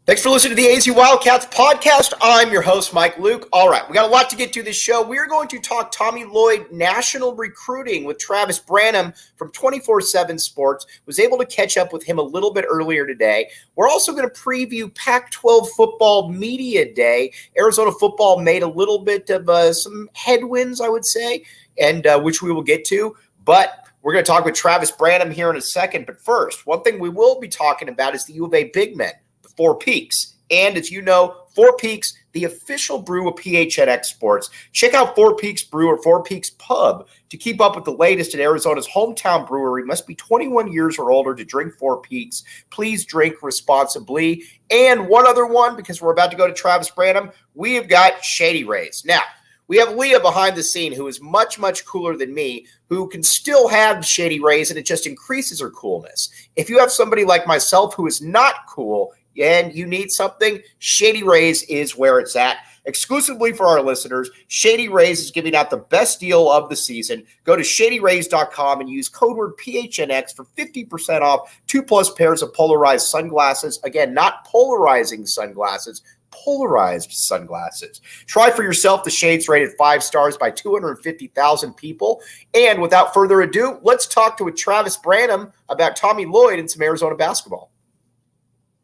Thanks for listening to the AZ Wildcats podcast. I'm your host, Mike Luke. All right, we got a lot to get to this show. We are going to talk Tommy Lloyd national recruiting with Travis Branham from 24/7 Sports. Was able to catch up with him a little bit earlier today. We're also going to preview Pac-12 football media day. Arizona football made a little bit of some headwinds, I would say, and which we will get to. But we're going to talk with Travis Branham here in a second. But first, one thing we will be talking about is the U of A Big Men. Four Peaks. And as you know, Four Peaks, the official brew of PHNX Sports. Check out Four Peaks Brew or Four Peaks Pub to keep up with the latest at Arizona's hometown brewery. Must be 21 years or older to drink Four Peaks. Please drink responsibly. And one other one, because we're about to go to Travis Branham, we have got Shady Rays. Now, we have Leah behind the scene who is much, much cooler than me, who can still have Shady Rays, and it just increases her coolness. If you have somebody like myself who is not cool, and you need something, Shady Rays is where it's at. Exclusively for our listeners, Shady Rays is giving out the best deal of the season. Go to shadyrays.com and use code word PHNX for 50% off 2+ pairs of polarized sunglasses. Again, not polarizing sunglasses, polarized sunglasses. Try for yourself the shades rated 5 stars by 250,000 people. And without further ado, let's talk to Travis Branham about Tommy Lloyd and some Arizona basketball.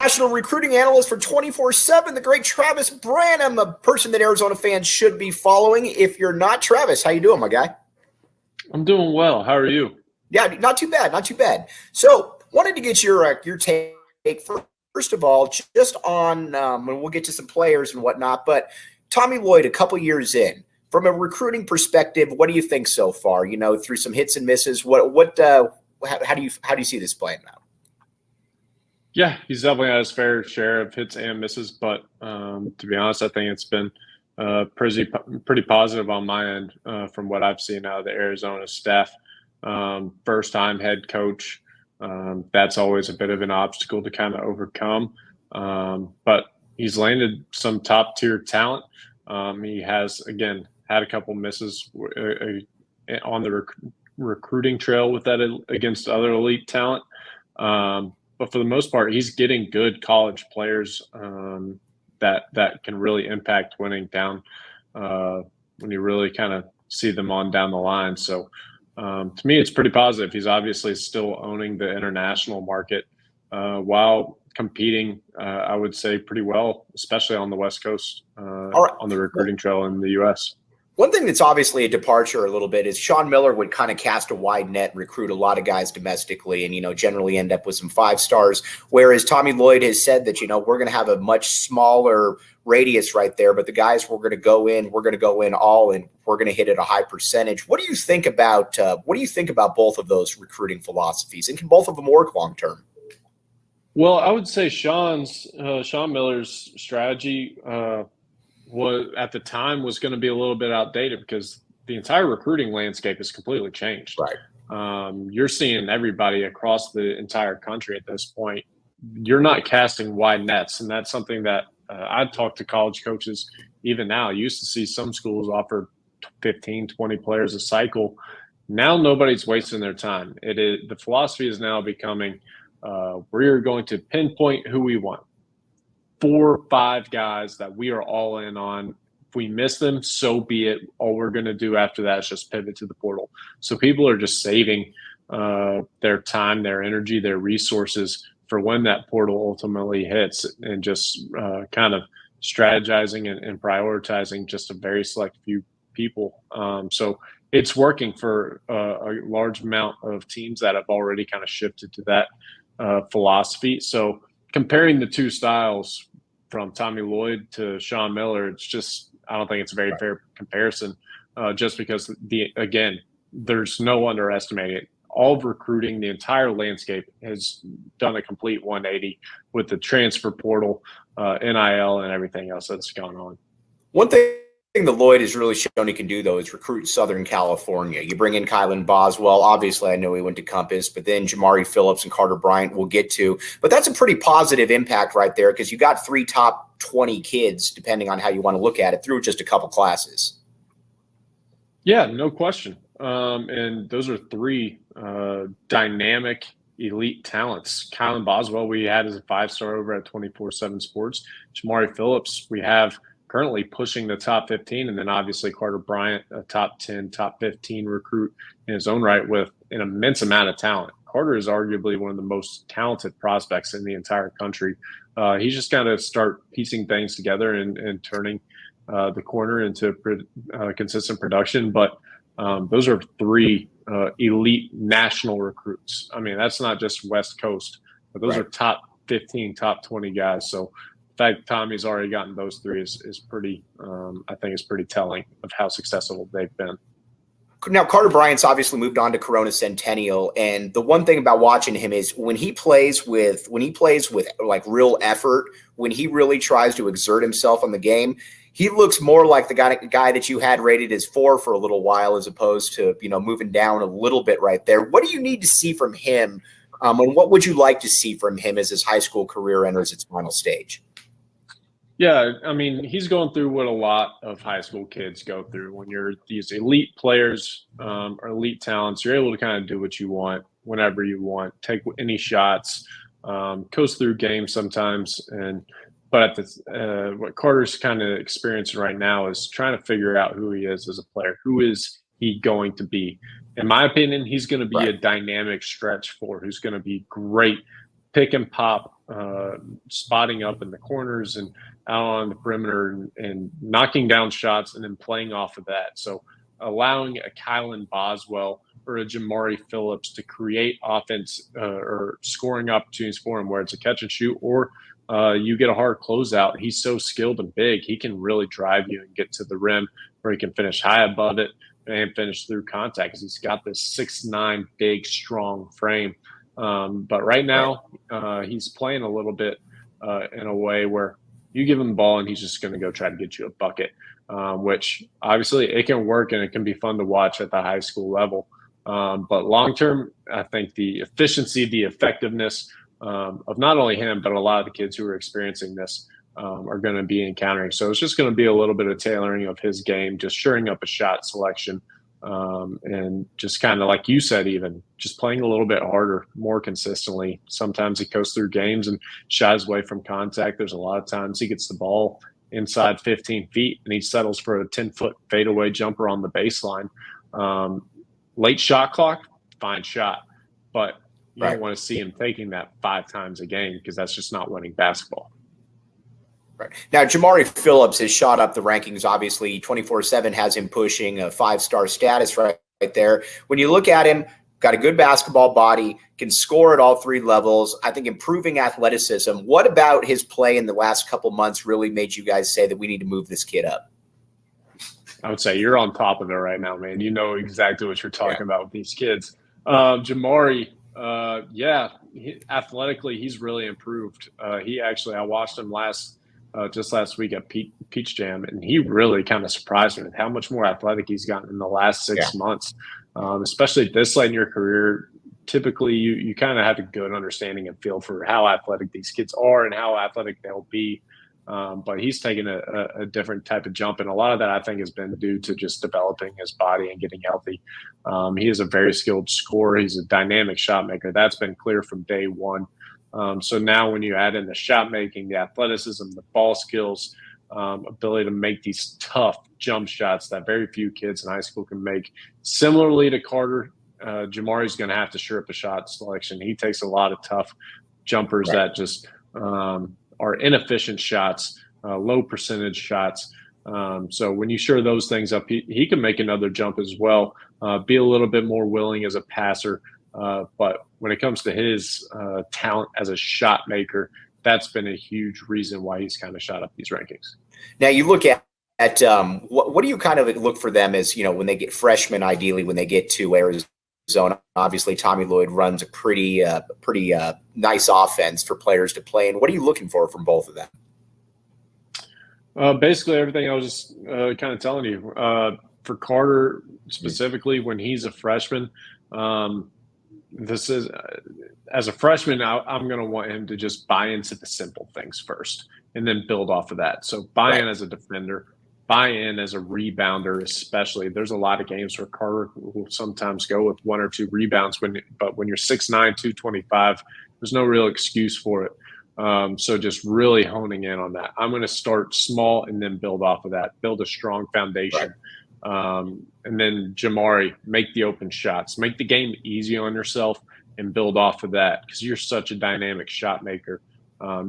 National recruiting analyst for 24/7, the great Travis Branham, a person that Arizona fans should be following. If you're not, Travis, how you doing, my guy? I'm doing well. How are you? Yeah, not too bad, not too bad. So, wanted to get your take first of all, just on, and we'll get to some players and whatnot, but Tommy Lloyd, a couple years in, from a recruiting perspective, what do you think so far? You know, through some hits and misses, how do you see this playing out? Yeah, he's definitely had his fair share of hits and misses, but to be honest, I think it's been pretty positive on my end from what I've seen out of the Arizona staff. First-time head coach, that's always a bit of an obstacle to kind of overcome, but he's landed some top-tier talent. He has, again, had a couple misses on the recruiting trail with that against other elite talent. But for the most part, he's getting good college players that can really impact winning down when you really kind of see them on down the line. So to me, it's pretty positive. He's obviously still owning the international market while competing, I would say, pretty well, especially on the West Coast on the recruiting trail in the U.S. One thing that's obviously a departure a little bit is Sean Miller would kind of cast a wide net, recruit a lot of guys domestically, and, generally end up with some 5 stars. Whereas Tommy Lloyd has said that, we're going to have a much smaller radius right there, but the guys we're going to go in all, and we're going to hit at a high percentage. What do you think about both of those recruiting philosophies, and can both of them work long term? Well, I would say Sean Miller's strategy at the time was going to be a little bit outdated because the entire recruiting landscape has completely changed. Right. You're seeing everybody across the entire country at this point. You're not casting wide nets, and that's something that I talk to college coaches even now. You used to see some schools offer 15, 20 players a cycle. Now nobody's wasting their time. The philosophy is now becoming we're going to pinpoint who we want. 4 or 5 guys that we are all in on. If we miss them, so be it. All we're going to do after that is just pivot to the portal. So people are just saving their time, their energy, their resources for when that portal ultimately hits, and just kind of strategizing and prioritizing just a very select few people. So it's working for a large amount of teams that have already kind of shifted to that philosophy. So comparing the two styles from Tommy Lloyd to Sean Miller, I don't think it's a very fair comparison just because, there's no underestimating it. All of recruiting, the entire landscape has done a complete 180 with the transfer portal, NIL, and everything else that's gone on. One thing that Lloyd has really shown he can do, though, is recruit Southern California. You bring in Kylan Boswell. Obviously, I know he went to Compass, but then Jamari Phillips and Carter Bryant we'll get to. But that's a pretty positive impact right there because you got 3 top 20 kids, depending on how you want to look at it, through just a couple classes. Yeah, no question. And those are 3 dynamic elite talents. Kylan Boswell, we had as a 5-star over at 24/7 Sports. Jamari Phillips, we have currently pushing the top 15, and then obviously Carter Bryant, a top 10, top 15 recruit in his own right with an immense amount of talent. Carter is arguably one of the most talented prospects in the entire country. He's just got to start piecing things together and turning the corner into consistent production. But those are 3 elite national recruits. I mean, that's not just West Coast, but those are top 15, top 20 guys. So the fact Tommy's already gotten those 3 is pretty, I think, is pretty telling of how successful they've been. Now, Carter Bryant's obviously moved on to Corona Centennial, and the one thing about watching him is when he plays with like real effort, when he really tries to exert himself on the game, he looks more like the guy that you had rated as 4 for a little while, as opposed to moving down a little bit right there. What do you need to see from him, and what would you like to see from him as his high school career enters its final stage? Yeah, I mean, he's going through what a lot of high school kids go through. When you're these elite players or elite talents, you're able to kind of do what you want whenever you want, take any shots, coast through games sometimes. But what Carter's kind of experiencing right now is trying to figure out who he is as a player. Who is he going to be? In my opinion, he's going to be a dynamic stretch 4 who's going to be great pick and pop, spotting up in the corners and out on the perimeter and knocking down shots and then playing off of that. So allowing a Kylan Boswell or a Jamari Phillips to create offense or scoring opportunities for him, where it's a catch and shoot or you get a hard closeout. He's so skilled and big. He can really drive you and get to the rim, where he can finish high above it and finish through contact, because he's got this 6'9", big, strong frame. But right now he's playing a little bit in a way where you give him the ball and he's just going to go try to get you a bucket, which obviously it can work and it can be fun to watch at the high school level. But long-term, I think the efficiency, the effectiveness of not only him, but a lot of the kids who are experiencing this are going to be encountering. So it's just going to be a little bit of tailoring of his game, just shoring up a shot selection, and just kind of like you said, even just playing a little bit harder, more consistently. Sometimes he goes through games and shies away from contact. There's a lot of times he gets the ball inside 15 feet and he settles for a 10-foot fadeaway jumper on the baseline. Late shot clock, fine shot, but you don't want to see him taking that 5 times a game, because that's just not winning basketball. Right. Now, Jamari Phillips has shot up the rankings. Obviously, 24/7 has him pushing a 5-star status right there. When you look at him, got a good basketball body, can score at all 3 levels. I think improving athleticism. What about his play in the last couple months really made you guys say that we need to move this kid up? I would say you're on top of it right now, man. You know exactly what you're talking about with these kids. Jamari, athletically, he's really improved. I watched him just last week at Peach Jam, and he really kind of surprised me with how much more athletic he's gotten in the last 6 months, especially this late in your career. Typically, you kind of have a good understanding and feel for how athletic these kids are and how athletic they'll be. But he's taken a different type of jump, and a lot of that I think has been due to just developing his body and getting healthy. He is a very skilled scorer. He's a dynamic shot maker. That's been clear from day one. So now when you add in the shot making, the athleticism, the ball skills, ability to make these tough jump shots that very few kids in high school can make. Similarly to Carter, Jamari's going to have to shore up the shot selection. He takes a lot of tough jumpers that just are inefficient shots, low percentage shots. So when you shore those things up, he can make another jump as well, be a little bit more willing as a passer. But when it comes to his talent as a shot maker, that's been a huge reason why he's kind of shot up these rankings. Now you look at what do you kind of look for them as, when they get freshmen, ideally when they get to Arizona? Obviously, Tommy Lloyd runs a pretty nice offense for players to play. And what are you looking for from both of them? Basically everything I was just kind of telling you. For Carter specifically, when he's a freshman, this is as a freshman, I'm going to want him to just buy into the simple things first and then build off of that. So buy in as a defender, buy in as a rebounder, especially. There's a lot of games where Carter will sometimes go with 1 or 2 rebounds, but when you're 6'9", 225, there's no real excuse for it. So just really honing in on that. I'm going to start small and then build off of that, build a strong foundation. Right. And then Jamari, make the open shots, make the game easy on yourself and build off of that, because you're such a dynamic shot maker.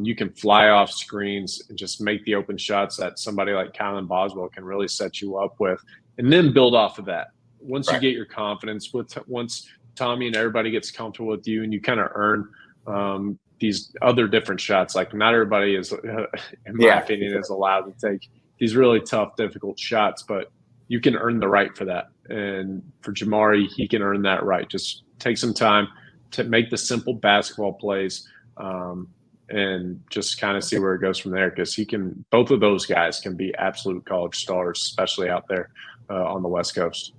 You can fly off screens and just make the open shots that somebody like Kylan Boswell can really set you up with, and then build off of that. Once you get your confidence, once Tommy and everybody gets comfortable with you and you kind of earn these other different shots. Like, not everybody is, in my opinion, is allowed to take these really tough, difficult shots, but you can earn the right for that. And for Jamari, he can earn that right. Just take some time to make the simple basketball plays, and just kind of see where it goes from there, because both of those guys can be absolute college stars, especially out there on the West Coast.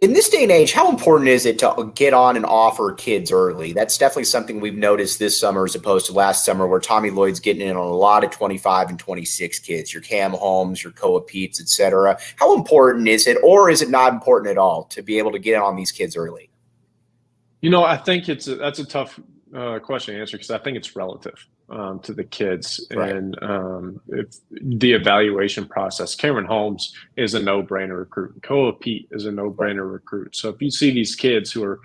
In this day and age, how important is it to get on and offer kids early? That's definitely something we've noticed this summer as opposed to last summer, where Tommy Lloyd's getting in on a lot of 25 and 26 kids, your Cam Holmes, your Koa Peets, et cetera. How important is it, or is it not important at all, to be able to get on these kids early? I think that's a tough question to answer, because I think it's relative to the kids. Right. And if the evaluation process. Cameron Holmes is a no-brainer recruit. Koa Pete is a no-brainer recruit. So if you see these kids who are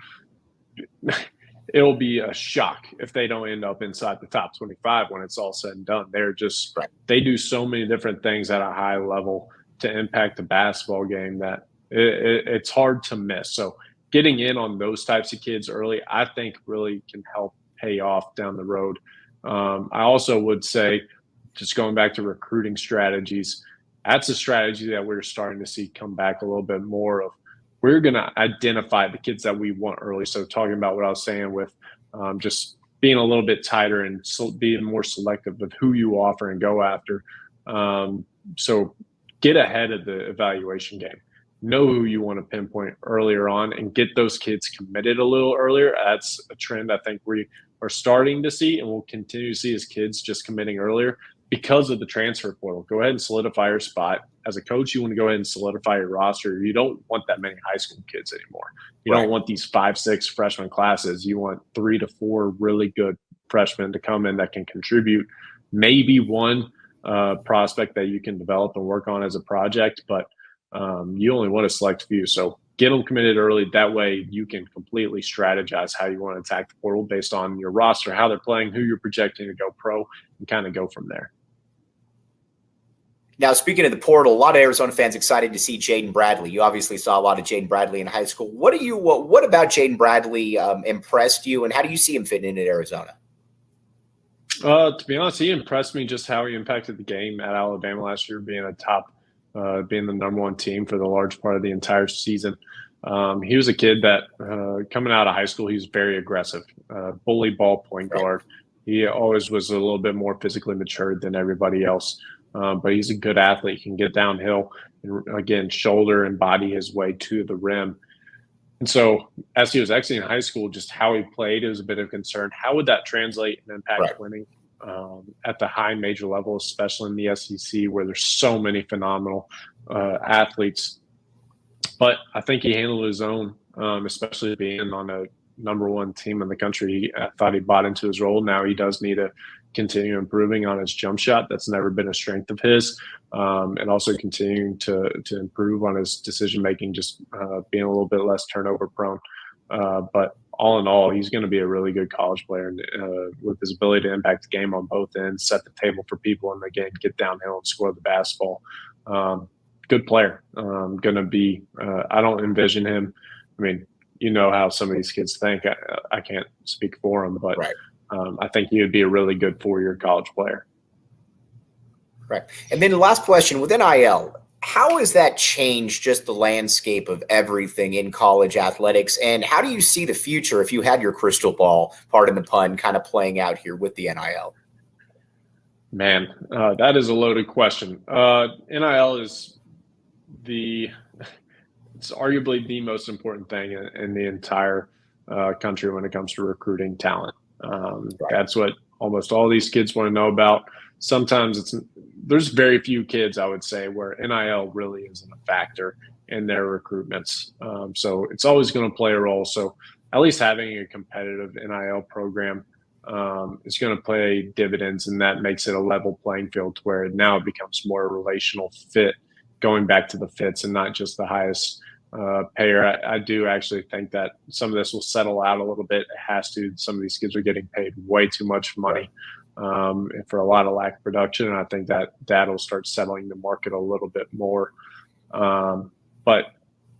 – it'll be a shock if they don't end up inside the top 25 when it's all said and done. They're just They do so many different things at a high level to impact the basketball game that it's hard to miss. So getting in on those types of kids early, I think, really can help pay off down the road. I also would say, just going back to recruiting strategies, that's a strategy that we're starting to see come back a little bit more of. We're going to identify the kids that we want early. So talking about what I was saying with just being a little bit tighter and being more selective with who you offer and go after. So get ahead of the evaluation game. Know who you want to pinpoint earlier on and get those kids committed a little earlier. That's a trend I think we are starting to see, and we'll continue to see as kids just committing earlier because of the transfer portal. Go ahead and solidify your spot. As a coach, you want to go ahead and solidify your roster. You don't want that many high school kids anymore. You don't want these 5-6 freshman classes. You want 3 to 4 really good freshmen to come in that can contribute. Maybe one prospect that you can develop and work on as a project, but you only want to select a few. So get them committed early. That way you can completely strategize how you want to attack the portal based on your roster, how they're playing, who you're projecting to go pro, and kind of go from there. Now, speaking of the portal, a lot of Arizona fans excited to see Jaden Bradley. You obviously saw a lot of Jaden Bradley in high school. What about Jaden Bradley impressed you, and how do you see him fitting into Arizona? To be honest, he impressed me just how he impacted the game at Alabama last year, being being the number 1 team for the large part of the entire season. He was a kid that coming out of high school, he was very aggressive, bully ball point guard. He always was a little bit more physically matured than everybody else, but he's a good athlete. He can get downhill and, again, shoulder and body his way to the rim. And so as he was exiting high school, just how he played is a bit of concern. How would that translate and impact winning at the high major level, especially in the SEC, where there's so many phenomenal athletes? But I think he handled his own, especially being on a number 1 team in the country. I thought he bought into his role. Now he does need to continue improving on his jump shot. That's never been a strength of his. And also continuing to improve on his decision-making, just being a little bit less turnover prone. But all in all, he's going to be a really good college player, and with his ability to impact the game on both ends, set the table for people in the game, get downhill and score the basketball. Good player. Going to be I don't envision him. I mean, you know how some of these kids think. I can't speak for him, but I think he would be a really good 4-year college player. Right. And then the last question, with NIL, how has that changed just the landscape of everything in college athletics? And how do you see the future, if you had your crystal ball, pardon the pun, kind of playing out here with the NIL? Man, that is a loaded question. NIL is it's arguably the most important thing in the entire country when it comes to recruiting talent. That's what almost all these kids want to know about. Sometimes there's very few kids, I would say, where NIL really isn't a factor in their recruitments. So it's always going to play a role. So at least having a competitive NIL program is going to pay dividends, and that makes it a level playing field to where now it becomes more a relational fit, going back to the fits and not just the highest payer. I do actually think that some of this will settle out a little bit. It has to. Some of these kids are getting paid way too much money for a lot of lack of production, and I think that'll start settling the market a little bit more. But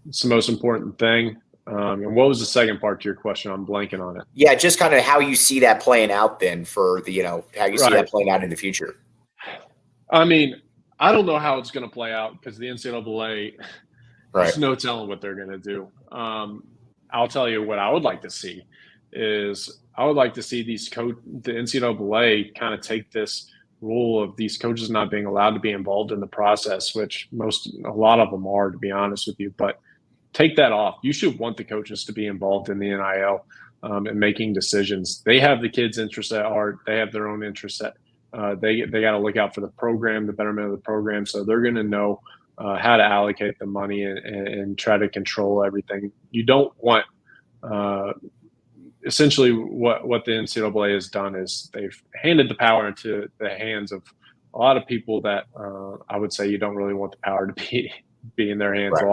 it's the most important thing. And what was the second part to your question? I'm blanking on it. Yeah, just kind of how you see that playing out then for the, how you see that playing out in the future. I mean, I don't know how it's going to play out because the NCAA, there's no telling what they're going to do. I'll tell you what I would like to see is I would like to see the NCAA kind of take this rule of these coaches not being allowed to be involved in the process, which a lot of them are, to be honest with you, but take that off. You should want the coaches to be involved in the NIL and making decisions. They have the kids' interests at heart. They have their own interests at they got to look out for the program, the betterment of the program. So they're going to know how to allocate the money and try to control everything. You don't want essentially what the NCAA has done is they've handed the power into the hands of a lot of people that I would say you don't really want the power to be in their hands. A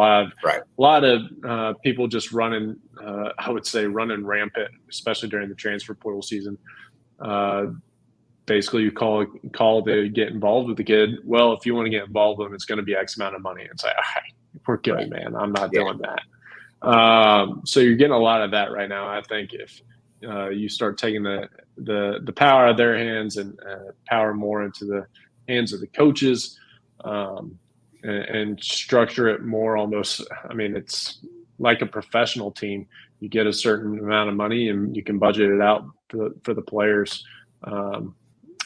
lot of people just running, I would say running rampant, especially during the transfer portal season. Basically, you call to get involved with the kid. Well, if you want to get involved with them, it's going to be X amount of money. It's like, all right, we're good, man. I'm not doing that. So you're getting a lot of that right now. I think if you start taking the power out of their hands and power more into the hands of the coaches and structure it more almost, I mean, it's like a professional team. You get a certain amount of money and you can budget it out for the players.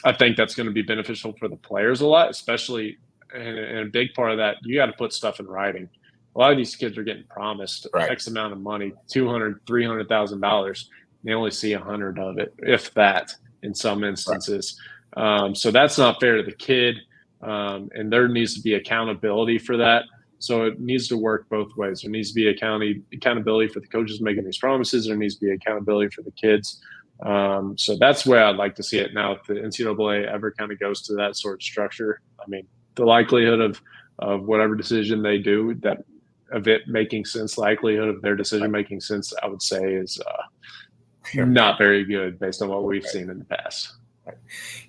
I think that's going to be beneficial for the players a lot, especially, and a big part of that, you got to put stuff in writing. A lot of these kids are getting promised X amount of money, $200,000, $300,000. They only see 100 of it, if that, in some instances. So that's not fair to the kid, and there needs to be accountability for that. So it needs to work both ways. There needs to be accountability for the coaches making these promises. There needs to be accountability for the kids. So that's where I'd like to see it. Now, if the NCAA ever kind of goes to that sort of structure, I mean, the likelihood of whatever decision they do, that of it making sense, likelihood of their decision making sense, I would say is not very good based on what we've seen in the past.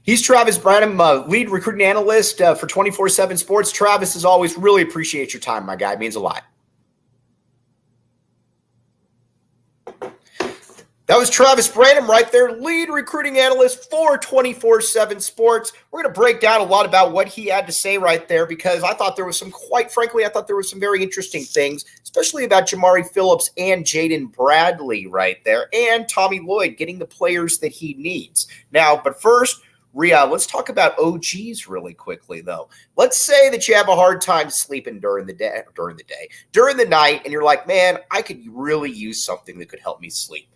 He's Travis Branham, lead recruiting analyst for 24/7 Sports. Travis, as always, really appreciate your time, my guy. It means a lot. That was Travis Branham right there, lead recruiting analyst for 24/7 Sports. We're going to break down a lot about what he had to say right there because I thought there was quite frankly, I thought there were some very interesting things, especially about Jamari Phillips and Jaden Bradley right there, and Tommy Lloyd getting the players that he needs. Now, but first, let's talk about OGs really quickly, though. Let's say that you have a hard time sleeping during the night, and you're like, man, I could really use something that could help me sleep.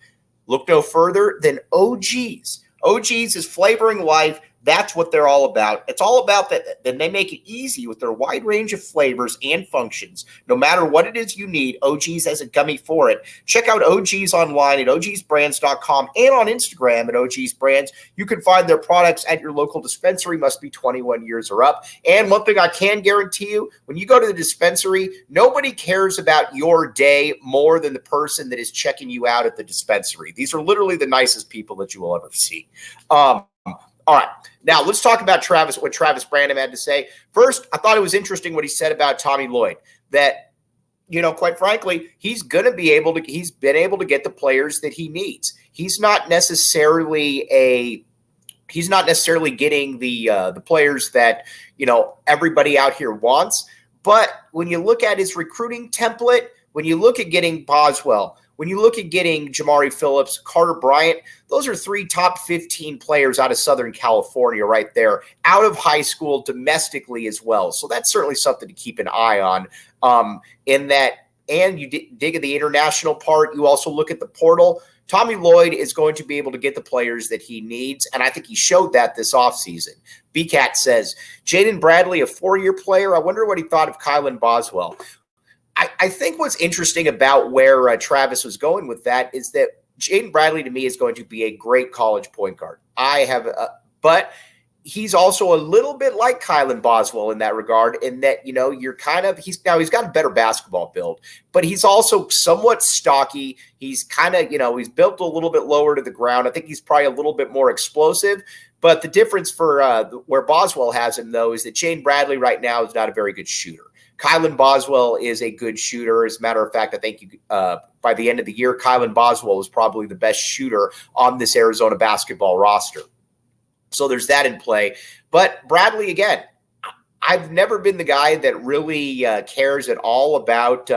Look no further than OGs. OGs is flavoring life. That's what they're all about. It's all about that. Then they make it easy with their wide range of flavors and functions. No matter what it is you need, OGs has a gummy for it. Check out OGs online at ogsbrands.com and on Instagram at ogsbrands. You can find their products at your local dispensary. Must be 21 years or up. And one thing I can guarantee you, when you go to the dispensary, nobody cares about your day more than the person that is checking you out at the dispensary. These are literally the nicest people that you will ever see. All right, now let's talk about what Travis Branham had to say. First, I thought it was interesting what he said about Tommy Lloyd, that, quite frankly, he's been able to get the players that he needs. He's not necessarily getting the players that, everybody out here wants. But when you look at his recruiting template, when you look at getting Boswell, when you look at getting Jamari Phillips, Carter Bryant, those are 3 top 15 players out of Southern California right there, out of high school, domestically as well. So that's certainly something to keep an eye on in that. And you dig at the international part. You also look at the portal. Tommy Lloyd is going to be able to get the players that he needs, and I think he showed that this offseason. BCAT says, Jaden Bradley, a 4-year player. I wonder what he thought of Kylan Boswell. I think what's interesting about where Travis was going with that is that Jaden Bradley, to me, is going to be a great college point guard. But he's also a little bit like Kylan Boswell in that regard, in that, he's got a better basketball build, but he's also somewhat stocky. He's kind of, he's built a little bit lower to the ground. I think he's probably a little bit more explosive. But the difference for where Boswell has him, though, is that Jaden Bradley right now is not a very good shooter. Kylan Boswell is a good shooter. As a matter of fact, I think by the end of the year, Kylan Boswell is probably the best shooter on this Arizona basketball roster. So there's that in play. But Bradley, again, I've never been the guy that really cares at all about,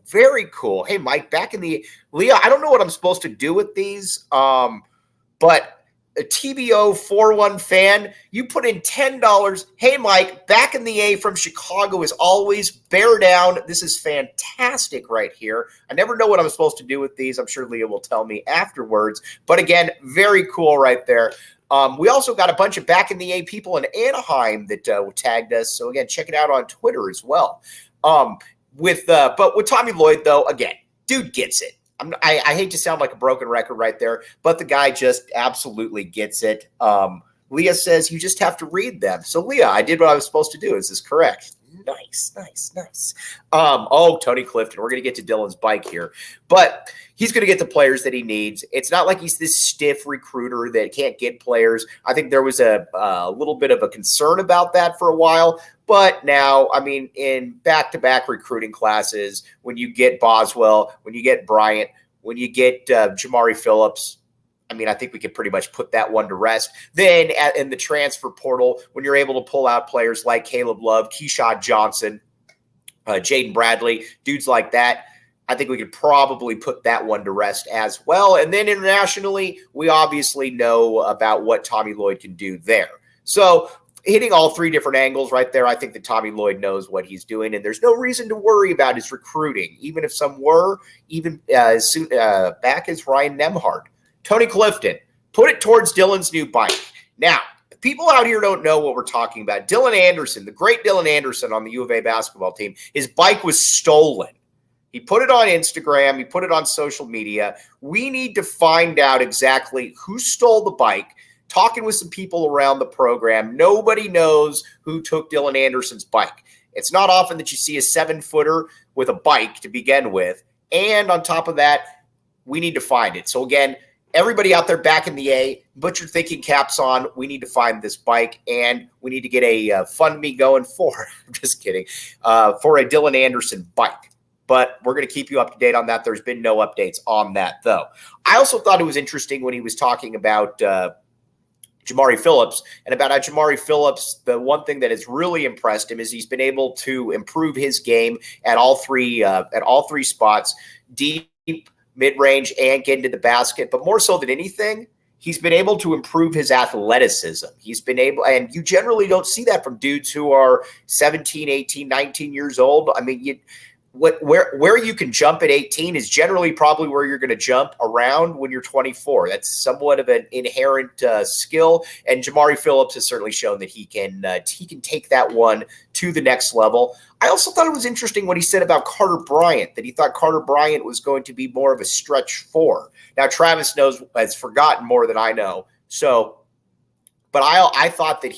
very cool. Hey, Mike, back in the – Leah, I don't know what I'm supposed to do with these, but – a TBO 41 fan, you put in $10. Hey, Mike, back in the A from Chicago as always. Bear down. This is fantastic right here. I never know what I'm supposed to do with these. I'm sure Leah will tell me afterwards. But again, very cool right there. We also got a bunch of back in the A people in Anaheim that tagged us. So again, check it out on Twitter as well. But with Tommy Lloyd, though, again, dude gets it. I hate to sound like a broken record right there, but the guy just absolutely gets it. Leah says you just have to read them. So, Leah, I did what I was supposed to do. Is this correct? Nice. Tony Clifton. We're going to get to Dylan's bike here. But he's going to get the players that he needs. It's not like he's this stiff recruiter that can't get players. I think there was a little bit of a concern about that for a while. But now, I mean, in back-to-back recruiting classes, when you get Boswell, when you get Bryant, when you get Jamari Phillips, I mean, I think we could pretty much put that one to rest. Then in the transfer portal, when you're able to pull out players like Caleb Love, Keyshawn Johnson, Jaden Bradley, dudes like that, I think we could probably put that one to rest as well. And then internationally, we obviously know about what Tommy Lloyd can do there. So hitting all three different angles right there, I think that Tommy Lloyd knows what he's doing, and there's no reason to worry about his recruiting, even if some were, even as soon back as Ryan Nemhard. Tony Clifton, put it towards Dylan's new bike. Now, if people out here don't know what we're talking about, Dylan Anderson, the great Dylan Anderson on the U of A basketball team, his bike was stolen. He put it on Instagram. He put it on social media. We need to find out exactly who stole the bike. Talking with some people around the program, nobody knows who took Dylan Anderson's bike. It's not often that you see a 7-footer with a bike to begin with. And on top of that, we need to find it. So again, everybody out there back in the A, put your thinking caps on. We need to find this bike, and we need to get a fund me going for, I'm just kidding, for a Dylan Anderson bike. But we're going to keep you up to date on that. There's been no updates on that, though. I also thought it was interesting when he was talking about Jamari Phillips, and about how Jamari Phillips, the one thing that has really impressed him is he's been able to improve his game at all three spots, deep, mid-range, and get into the basket. But more so than anything, he's been able to improve his athleticism. He's been able, and you generally don't see that from dudes who are 17, 18, 19 years old. I mean, where you can jump at 18 is generally probably where you're going to jump around when you're 24. That's somewhat of an inherent skill, and Jamari Phillips has certainly shown that he can take that one to the next level. I also thought it was interesting what he said about Carter Bryant, that he thought Carter Bryant was going to be more of a stretch 4. Now, Travis has forgotten more than I know, so. But I thought that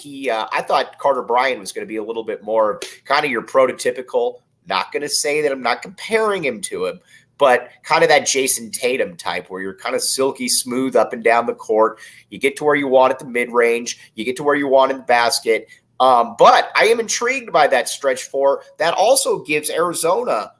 I thought Carter Bryant was going to be a little bit more kind of your prototypical. Not going to say that I'm not comparing him to him, but kind of that Jason Tatum type where you're kind of silky smooth up and down the court. You get to where you want at the mid-range. You get to where you want in the basket. But I am intrigued by that stretch 4. That also gives Arizona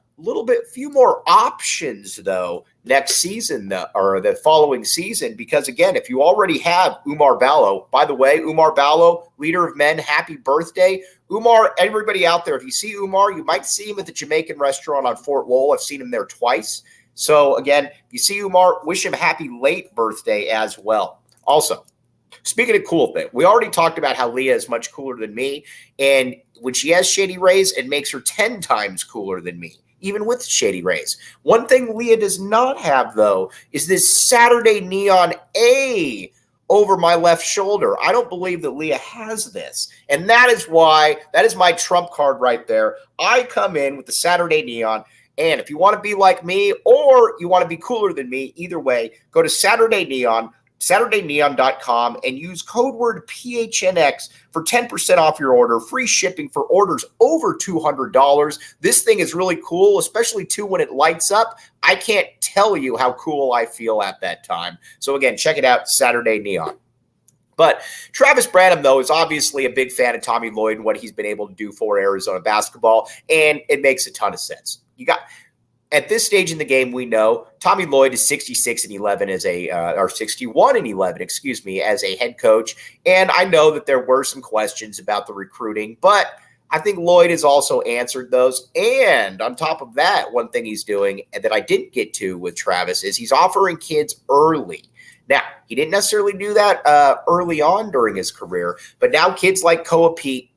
few more options, though, next season or the following season. Because, again, if you already have Oumar Ballo, by the way, Oumar Ballo, leader of men, happy birthday. Oumar, everybody out there, if you see Oumar, you might see him at the Jamaican restaurant on Fort Lowell. I've seen him there twice. So, again, if you see Oumar, wish him happy late birthday as well. Also, speaking of cool thing, we already talked about how Leah is much cooler than me. And when she has Shady Rays, it makes her 10 times cooler than me. even with Shady Rays. One thing Leah does not have, though, is this Saturday Neon A over my left shoulder. I don't believe that Leah has this. And that is my trump card right there. I come in with the Saturday Neon. And if you want to be like me or you want to be cooler than me, either way, go to Saturday Neon, SaturdayNeon.com, and use code word PHNX for 10% off your order, free shipping for orders over $200. This thing is really cool, especially too when it lights up. I can't tell you how cool I feel at that time. So again, check it out, Saturday Neon. But Travis Branham, though, is obviously a big fan of Tommy Lloyd and what he's been able to do for Arizona basketball, and it makes a ton of sense. At this stage in the game, we know Tommy Lloyd is 66-11 as or 61-11, excuse me, as a head coach. And I know that there were some questions about the recruiting, but I think Lloyd has also answered those. And on top of that, one thing he's doing that I didn't get to with Travis is he's offering kids early. Now, he didn't necessarily do that early on during his career, but now kids like Koa Pete,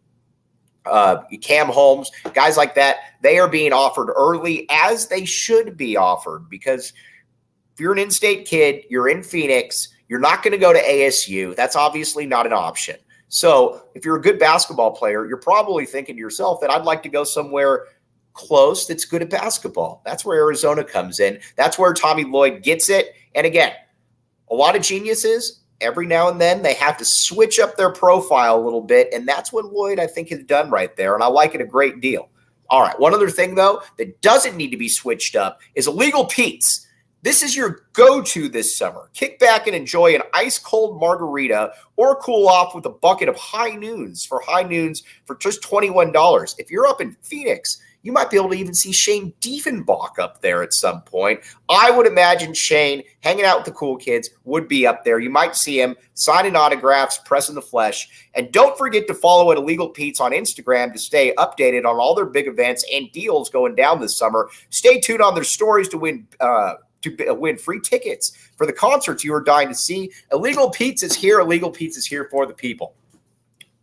Cam Holmes, guys like that, they are being offered early, as they should be offered, because if you're an in-state kid, you're in Phoenix, you're not going to go to ASU. That's obviously not an option. So if you're a good basketball player, you're probably thinking to yourself that I'd like to go somewhere close that's good at basketball. That's where Arizona comes in. That's where Tommy Lloyd gets it. And again, a lot of geniuses, every now and then, they have to switch up their profile a little bit, and that's what Lloyd, I think, has done right there, and I like it a great deal. All right, one other thing, though, that doesn't need to be switched up is Illegal Pete's. This is your go-to this summer. Kick back and enjoy an ice-cold margarita or cool off with a bucket of High Noons for just $21. If you're up in Phoenix, you might be able to even see Shane Diefenbach up there at some point. I would imagine Shane, hanging out with the cool kids, would be up there. You might see him signing autographs, pressing the flesh. And don't forget to follow at Illegal Pete's on Instagram to stay updated on all their big events and deals going down this summer. Stay tuned on their stories to win free tickets for the concerts you are dying to see. Illegal Pete's is here. Illegal Pete's is here for the people.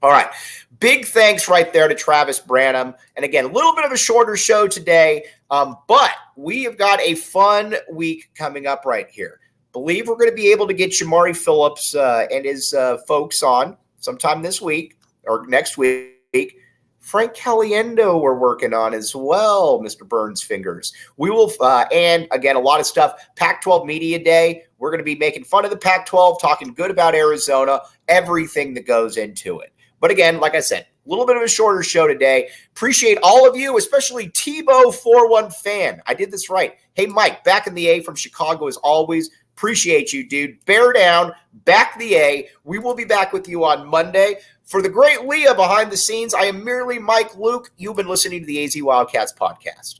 All right. Big thanks right there to Travis Branham. And again, a little bit of a shorter show today, but we have got a fun week coming up right here. Believe we're going to be able to get Jamari Phillips and his folks on sometime this week or next week. Frank Caliendo we're working on as well, Mr. Burns Fingers. We will, and again, a lot of stuff. Pac-12 Media Day. We're going to be making fun of the Pac-12, talking good about Arizona, everything that goes into it. But again, like I said, a little bit of a shorter show today. Appreciate all of you, especially Tebow41 fan. I did this right. Hey, Mike, back in the A from Chicago as always. Appreciate you, dude. Bear down, back the A. We will be back with you on Monday. For the great Leah behind the scenes, I am merely Mike Luke. You've been listening to the AZ Wildcats podcast.